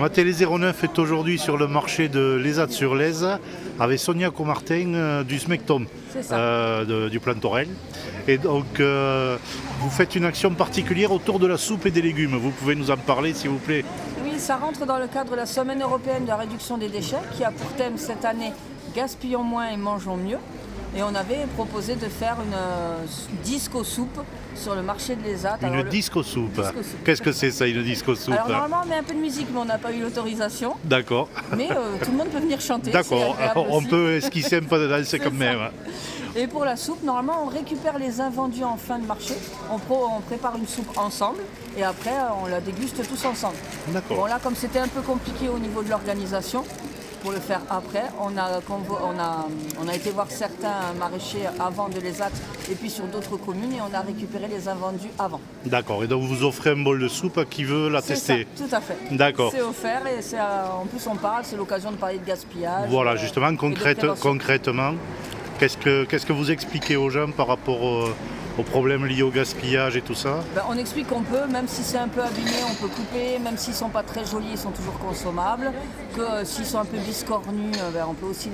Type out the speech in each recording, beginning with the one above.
Télé 09 est aujourd'hui sur le marché de l'Ezat-sur-Lez avec Sonia Comartin du Smectom du Plantorel. Et donc vous faites une action particulière autour de la soupe et des légumes. Vous pouvez nous en parler s'il vous plaît? Oui, ça rentre dans le cadre de la Semaine européenne de la réduction des déchets qui a pour thème cette année Gaspillons moins et mangeons mieux. Et on avait proposé de faire une disco soupe sur le marché de l'Ezat. Une disco soupe. Qu'est-ce que c'est ça, une disco soupe? Alors normalement on met un peu de musique mais on n'a pas eu l'autorisation. D'accord. Mais tout le monde peut venir chanter. D'accord, on peut esquisser un peu de danse quand même. Et pour la soupe, normalement on récupère les invendus en fin de marché. On prépare une soupe ensemble et après on la déguste tous ensemble. D'accord. Bon là comme c'était un peu compliqué au niveau de l'organisation, pour le faire après, on a été voir certains maraîchers avant de l'Ezat et puis sur d'autres communes et on a récupéré les invendus avant. D'accord, et donc vous offrez un bol de soupe à qui veut la tester? Ça, tout à fait. D'accord. C'est offert et en plus on parle, c'est l'occasion de parler de gaspillage. Voilà, justement, concrètement, qu'est-ce que vous expliquez aux gens par rapport aux problèmes liés au gaspillage et tout ça? On explique qu'on peut, même si c'est un peu abîmé, on peut couper, même s'ils ne sont pas très jolis, ils sont toujours consommables, que s'ils sont un peu biscornus, on peut aussi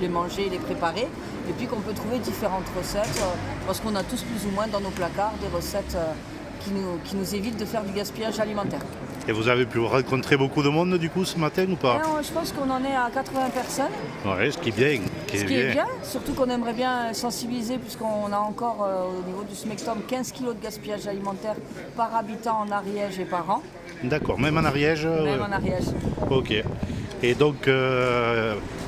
les manger, les préparer, et puis qu'on peut trouver différentes recettes, parce qu'on a tous plus ou moins dans nos placards des recettes qui nous évitent de faire du gaspillage alimentaire. Et vous avez pu rencontrer beaucoup de monde du coup ce matin ou pas? Je pense qu'on en est à 80 personnes. Oui, ce qui est bien. Ce qui est bien, surtout qu'on aimerait bien sensibiliser puisqu'on a encore au niveau du Smectom 15 kg de gaspillage alimentaire par habitant en Ariège et par an. D'accord, même en Ariège? Même en Ariège. Ok. Et donc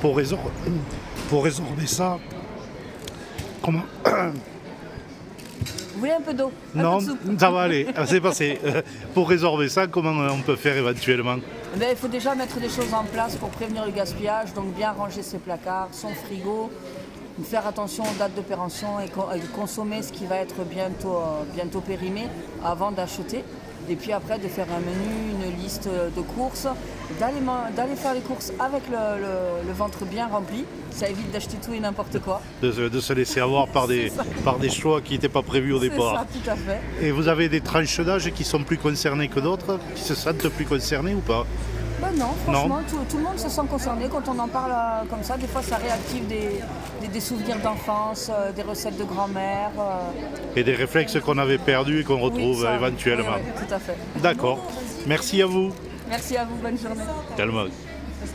pour résorber ça, comment? Vous voulez un peu d'eau? Non, ça va aller, c'est passé. Pour résorber ça, comment on peut faire éventuellement? Il faut déjà mettre des choses en place pour prévenir le gaspillage, donc bien ranger ses placards, son frigo, faire attention aux dates de péremption et consommer ce qui va être bientôt périmé avant d'acheter. Et puis après de faire un menu, une liste de courses, d'aller faire les courses avec le ventre bien rempli, ça évite d'acheter tout et n'importe quoi. De se laisser avoir par des choix qui n'étaient pas prévus au départ. C'est ça, tout à fait. Et vous avez des tranches d'âge qui sont plus concernées que d'autres, qui se sentent plus concernées ou pas? Non, franchement, tout le monde se sent concerné quand on en parle comme ça. Des fois, ça réactive des souvenirs d'enfance, des recettes de grand-mère. Et des réflexes qu'on avait perdus et qu'on retrouve éventuellement. Oui, tout à fait. D'accord. Merci à vous. Merci à vous, bonne journée. Tellement.